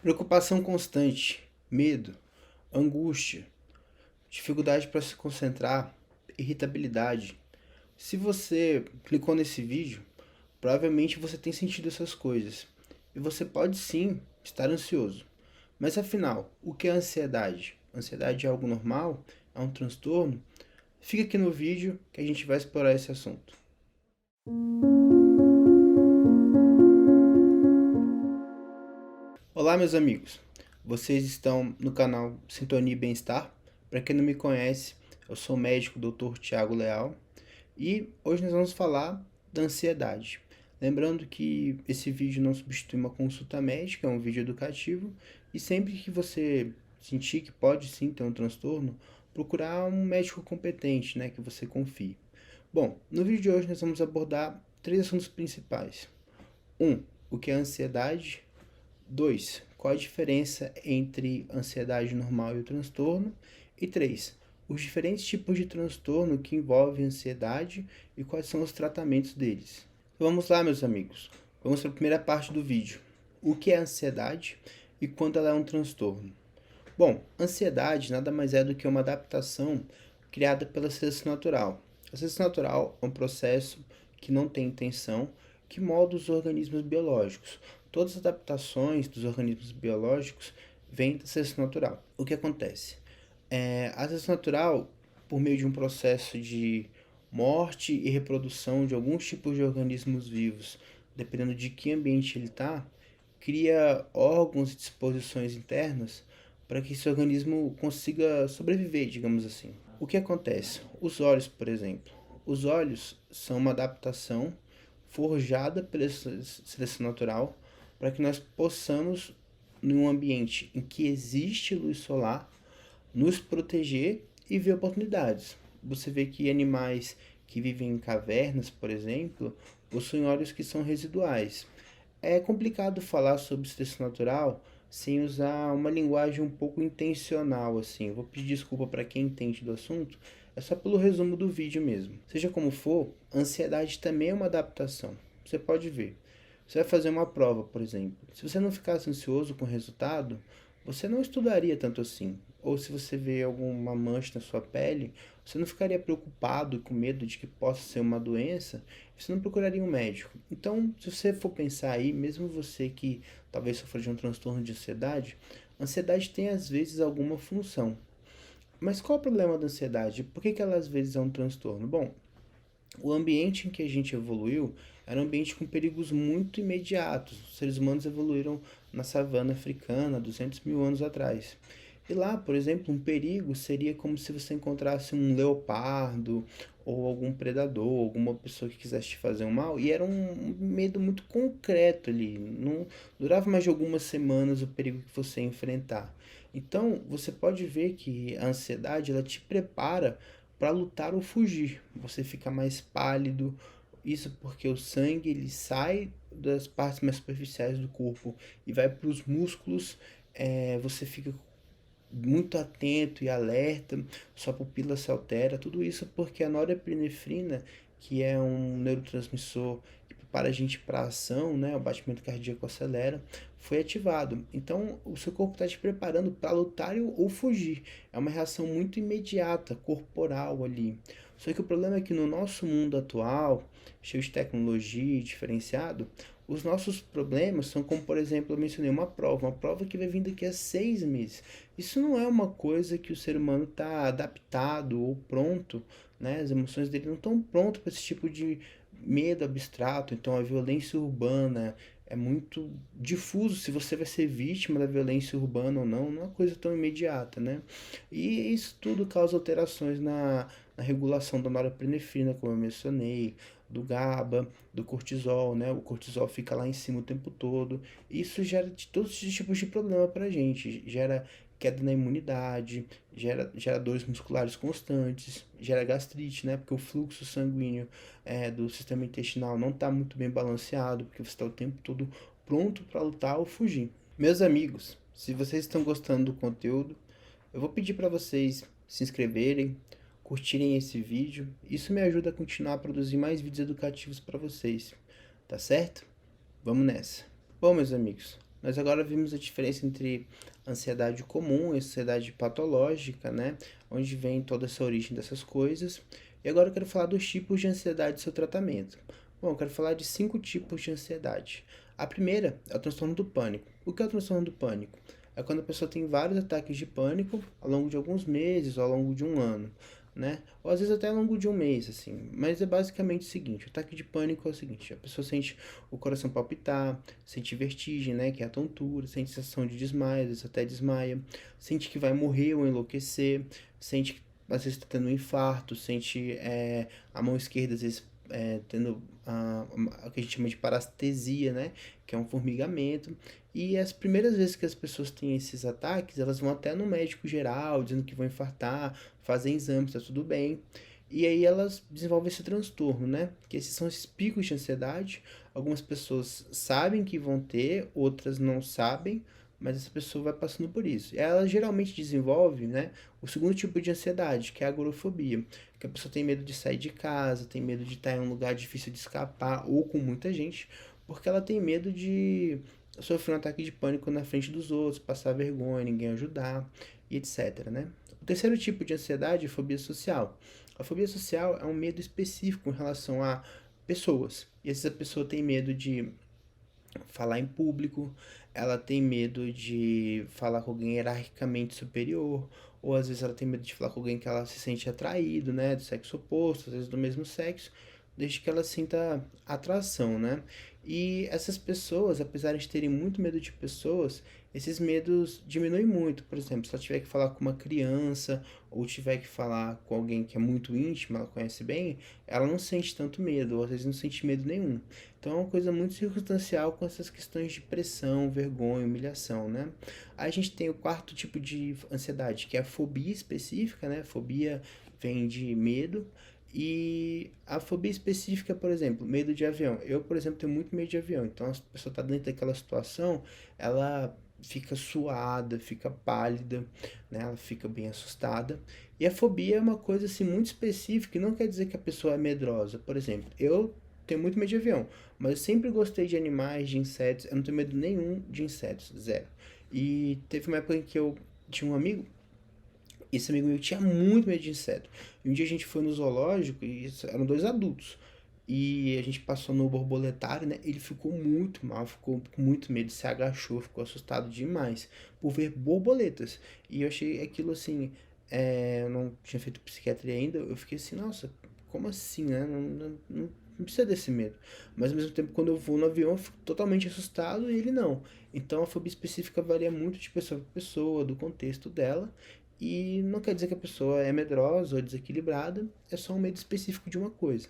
Preocupação constante, medo, angústia, dificuldade para se concentrar, irritabilidade. Se você clicou nesse vídeo, provavelmente você tem sentido essas coisas. E você pode sim estar ansioso. Mas afinal, o que é ansiedade? Ansiedade é algo normal? É um transtorno? Fica aqui no vídeo que a gente vai explorar esse assunto. Olá, meus amigos. Vocês estão no canal Sintonia e Bem-Estar. Para quem não me conhece, eu sou o médico Dr. Tiago Leal e hoje nós vamos falar da ansiedade. Lembrando que esse vídeo não substitui uma consulta médica, é um vídeo educativo e sempre que você sentir que pode sim ter um transtorno, procurar um médico competente, que você confie. Bom, no vídeo de hoje nós vamos abordar três assuntos principais. 1. O que é ansiedade? 2. Qual a diferença entre ansiedade normal e o transtorno? E 3. Os diferentes tipos de transtorno que envolvem ansiedade e quais são os tratamentos deles. Então vamos lá, meus amigos. Vamos para a primeira parte do vídeo. O que é ansiedade e quando ela é um transtorno? Bom, ansiedade nada mais é do que uma adaptação criada pela seleção natural. A seleção natural é um processo que não tem intenção, que molda os organismos biológicos. Todas as adaptações dos organismos biológicos vêm da seleção natural. O que acontece? A seleção natural, por meio de um processo de morte e reprodução de alguns tipos de organismos vivos, dependendo de que ambiente ele está, cria órgãos e disposições internas para que esse organismo consiga sobreviver, digamos assim. O que acontece? Os olhos, por exemplo. Os olhos são uma adaptação forjada pela seleção natural para que nós possamos, num ambiente em que existe luz solar, nos proteger e ver oportunidades. Você vê que animais que vivem em cavernas, por exemplo, possuem olhos que são residuais. É complicado falar sobre seleção natural sem usar uma linguagem um pouco intencional, assim. Eu vou pedir desculpa para quem entende do assunto, é só pelo resumo do vídeo mesmo. Seja como for, ansiedade também é uma adaptação. Você pode ver. Você vai fazer uma prova, por exemplo. Se você não ficasse ansioso com o resultado, você não estudaria tanto assim. Ou se você vê alguma mancha na sua pele, você não ficaria preocupado com medo de que possa ser uma doença, você não procuraria um médico. Então, se você for pensar aí, mesmo você que talvez sofra de um transtorno de ansiedade, a ansiedade tem às vezes alguma função. Mas qual é o problema da ansiedade? Por que ela às vezes é um transtorno? Bom, o ambiente em que a gente evoluiu era um ambiente com perigos muito imediatos. Os seres humanos evoluíram na savana africana 200 mil anos atrás. E lá, por exemplo, um perigo seria como se você encontrasse um leopardo ou algum predador, alguma pessoa que quisesse te fazer um mal, e era um medo muito concreto ali. Não durava mais de algumas semanas o perigo que você ia enfrentar. Então, você pode ver que a ansiedade ela te prepara para lutar ou fugir. Você fica mais pálido, isso porque o sangue ele sai das partes mais superficiais do corpo e vai para os músculos. Você fica muito atento e alerta, sua pupila se altera, tudo isso porque a norepinefrina, que é um neurotransmissor que prepara a gente para a ação, o batimento cardíaco acelera, foi ativado. Então, o seu corpo está te preparando para lutar ou fugir. É uma reação muito imediata, corporal ali. Só que o problema é que no nosso mundo atual, cheio de tecnologia e diferenciado, os nossos problemas são como, por exemplo, eu mencionei uma prova que vai vir daqui a 6 meses. Isso não é uma coisa que o ser humano está adaptado ou pronto, As emoções dele não estão prontas para esse tipo de medo abstrato. Então, a violência urbana é muito difuso se você vai ser vítima da violência urbana ou não, não é uma coisa tão imediata, E isso tudo causa alterações na regulação da norepinefrina, como eu mencionei, do GABA, do cortisol, O cortisol fica lá em cima o tempo todo. Isso gera todos esses tipos de problema pra gente. Gera queda na imunidade, gera dores musculares constantes, gera gastrite, Porque o fluxo sanguíneo do sistema intestinal não está muito bem balanceado, porque você está o tempo todo pronto para lutar ou fugir. Meus amigos, se vocês estão gostando do conteúdo, eu vou pedir para vocês se inscreverem, curtirem esse vídeo. Isso me ajuda a continuar a produzir mais vídeos educativos para vocês, tá certo? Vamos nessa. Bom, meus amigos, Nós agora vimos a diferença entre ansiedade comum e ansiedade patológica, né? Onde vem toda essa origem dessas coisas. E agora eu quero falar dos tipos de ansiedade e seu tratamento. Bom, eu quero falar de 5 tipos de ansiedade. A primeira é o transtorno do pânico. O que é o transtorno do pânico? É quando a pessoa tem vários ataques de pânico ao longo de alguns meses ou ao longo de um ano, né? Ou às vezes até ao longo de um mês, assim. Mas é basicamente o seguinte: o ataque de pânico é o seguinte: a pessoa sente o coração palpitar, sente vertigem, né? Que é a tontura, sente sensação de desmaio, às vezes até desmaia, sente que vai morrer ou enlouquecer, sente que às vezes está tendo um infarto, sente a mão esquerda às vezes tendo o que a gente chama de parestesia, né? Que é um formigamento. E as primeiras vezes que as pessoas têm esses ataques, elas vão até no médico geral, dizendo que vão infartar, fazem exames, tá tudo bem. E aí elas desenvolvem esse transtorno, né? Que esses são esses picos de ansiedade. Algumas pessoas sabem que vão ter, outras não sabem, mas essa pessoa vai passando por isso. Ela geralmente desenvolve, né, o segundo tipo de ansiedade, que é a agorafobia, que a pessoa tem medo de sair de casa, tem medo de estar em um lugar difícil de escapar ou com muita gente, porque ela tem medo de sofrer um ataque de pânico na frente dos outros, passar vergonha, ninguém ajudar e etc, né? O terceiro tipo de ansiedade é a fobia social. A fobia social é um medo específico em relação a pessoas. E essa pessoa tem medo de falar em público, ela tem medo de falar com alguém hierarquicamente superior, ou às vezes ela tem medo de falar com alguém que ela se sente atraído, né, do sexo oposto, às vezes do mesmo sexo, desde que ela sinta atração, né? E essas pessoas, apesar de terem muito medo de pessoas, esses medos diminuem muito. Por exemplo, se ela tiver que falar com uma criança ou tiver que falar com alguém que é muito íntimo, ela conhece bem, ela não sente tanto medo, ou às vezes não sente medo nenhum. Então é uma coisa muito circunstancial com essas questões de pressão, vergonha, humilhação, né? Aí a gente tem o quarto tipo de ansiedade, que é a fobia específica, né? Fobia vem de medo. E a fobia específica, por exemplo, medo de avião. Eu, por exemplo, tenho muito medo de avião. Então, a pessoa está dentro daquela situação, ela fica suada, fica pálida, né? Ela fica bem assustada. E a fobia é uma coisa assim muito específica e não quer dizer que a pessoa é medrosa. Por exemplo, eu tenho muito medo de avião, mas eu sempre gostei de animais, de insetos. Eu não tenho medo nenhum de insetos, zero. E teve uma época em que eu tinha um amigo, esse amigo meu tinha muito medo de inseto. E um dia a gente foi no zoológico e eram dois adultos. E a gente passou no borboletário, né? Ele ficou muito mal, ficou com muito medo, se agachou, ficou assustado demais por ver borboletas. E eu achei aquilo assim, eu não tinha feito psiquiatria ainda, eu fiquei assim, nossa, como assim, né? Não precisa desse medo. Mas ao mesmo tempo, quando eu vou no avião, eu fico totalmente assustado e ele não. Então a fobia específica varia muito de pessoa para pessoa, do contexto dela. E não quer dizer que a pessoa é medrosa ou desequilibrada, é só um medo específico de uma coisa.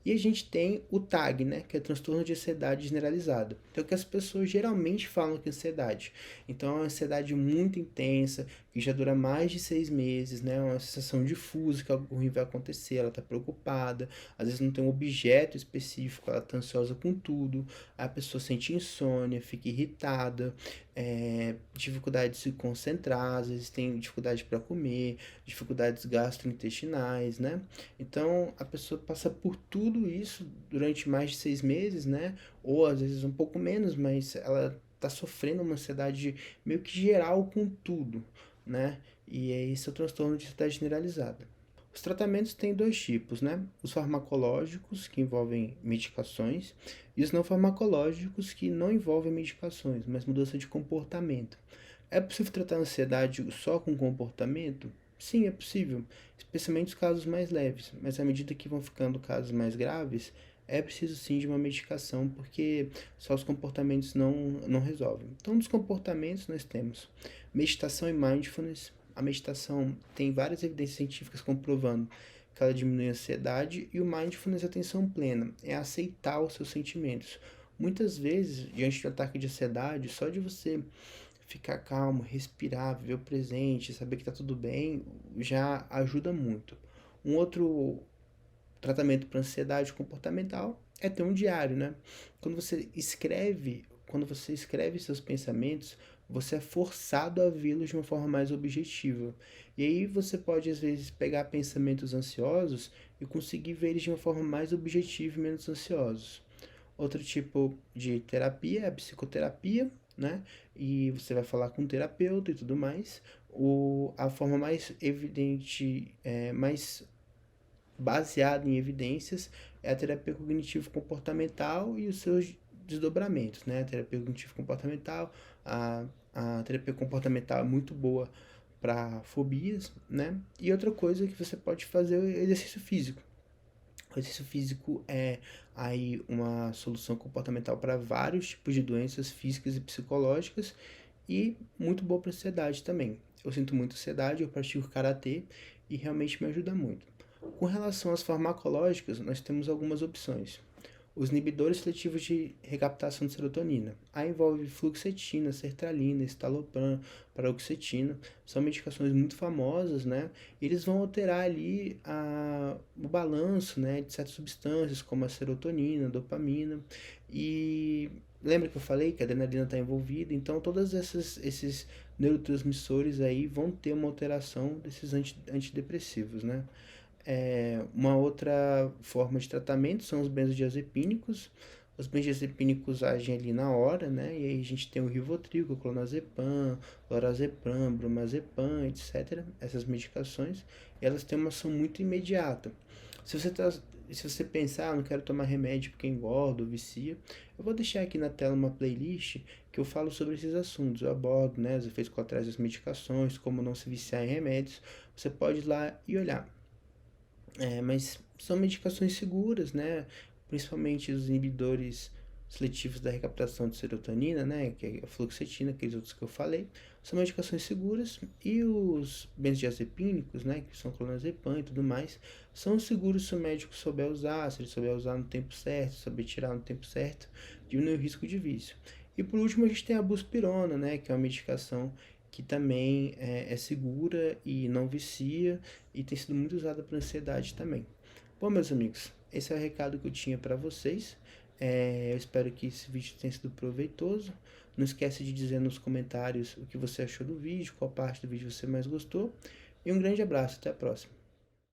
E a gente tem o TAG, né, que é transtorno de ansiedade generalizada. Então, o que as pessoas geralmente falam que é ansiedade. Então, é uma ansiedade muito intensa, que já dura mais de 6 meses, né, uma sensação difusa que algo ruim vai acontecer, ela está preocupada, às vezes não tem um objeto específico, ela está ansiosa com tudo, a pessoa sente insônia, fica irritada, dificuldade de se concentrar, às vezes tem dificuldade para comer, dificuldades gastrointestinais, né? Então a pessoa passa por tudo isso durante mais de 6 meses, né? Ou às vezes um pouco menos, mas ela tá sofrendo uma ansiedade meio que geral com tudo, né? E é esse o transtorno de ansiedade generalizada. Os tratamentos têm dois tipos, né? Os farmacológicos, que envolvem medicações, e os não farmacológicos, que não envolvem medicações, mas mudança de comportamento. É possível tratar a ansiedade só com comportamento? Sim, é possível, especialmente os casos mais leves, mas à medida que vão ficando casos mais graves, é preciso sim de uma medicação, porque só os comportamentos não resolvem. Então, dos comportamentos nós temos meditação e mindfulness. A meditação tem várias evidências científicas comprovando que ela diminui a ansiedade, e o mindfulness é atenção plena, é aceitar os seus sentimentos. Muitas vezes, diante de um ataque de ansiedade, só de você ficar calmo, respirar, viver o presente, saber que tá tudo bem, já ajuda muito. Um outro tratamento para ansiedade comportamental é ter um diário, né? Quando você escreve seus pensamentos, você é forçado a vê-los de uma forma mais objetiva. E aí você pode às vezes pegar pensamentos ansiosos e conseguir ver eles de uma forma mais objetiva e menos ansiosos. Outro tipo de terapia é a psicoterapia, né? E você vai falar com o terapeuta e tudo mais. A forma mais evidente, mais baseada em evidências, é a terapia cognitivo-comportamental e os seus desdobramentos, né? A terapia cognitivo-comportamental, a terapia comportamental é muito boa para fobias, né? E outra coisa que você pode fazer é o exercício físico. O exercício físico é aí uma solução comportamental para vários tipos de doenças físicas e psicológicas e muito boa para a ansiedade também. Eu sinto muita ansiedade, eu pratico karatê e realmente me ajuda muito. Com relação às farmacológicas, nós temos algumas opções. Os inibidores seletivos de recaptação de serotonina. Aí envolve fluoxetina, sertralina, estalopram, paroxetina. São medicações muito famosas, né? E eles vão alterar ali o balanço, né, de certas substâncias, como a serotonina, a dopamina. E lembra que eu falei que a adrenalina está envolvida? Então, todos esses neurotransmissores aí vão ter uma alteração desses antidepressivos, né? Uma outra forma de tratamento são os benzodiazepínicos. Os benzodiazepínicos agem ali na hora, né? E aí a gente tem o Rivotril, o clonazepam, lorazepam, bromazepam, etc. Essas medicações, elas têm uma ação muito imediata. Se você pensar, não quero tomar remédio porque engorda ou vicia, eu vou deixar aqui na tela uma playlist que eu falo sobre esses assuntos. Eu abordo, né, os efeitos colaterais das medicações, como não se viciar em remédios. Você pode ir lá e olhar. Mas são medicações seguras, né? Principalmente os inibidores seletivos da recaptação de serotonina, né? Que é a fluoxetina, aqueles outros que eu falei. São medicações seguras. E os benzodiazepínicos, né? Que são clonazepam e tudo mais, são seguros se o médico souber usar, se ele souber usar no tempo certo, souber tirar no tempo certo, diminui o risco de vício. E por último a gente tem a buspirona, né? Que é uma medicação que também é segura e não vicia e tem sido muito usada para ansiedade também. Bom, meus amigos, esse é o recado que eu tinha para vocês. Eu espero que esse vídeo tenha sido proveitoso. Não esquece de dizer nos comentários o que você achou do vídeo, qual parte do vídeo você mais gostou. E um grande abraço, até a próxima.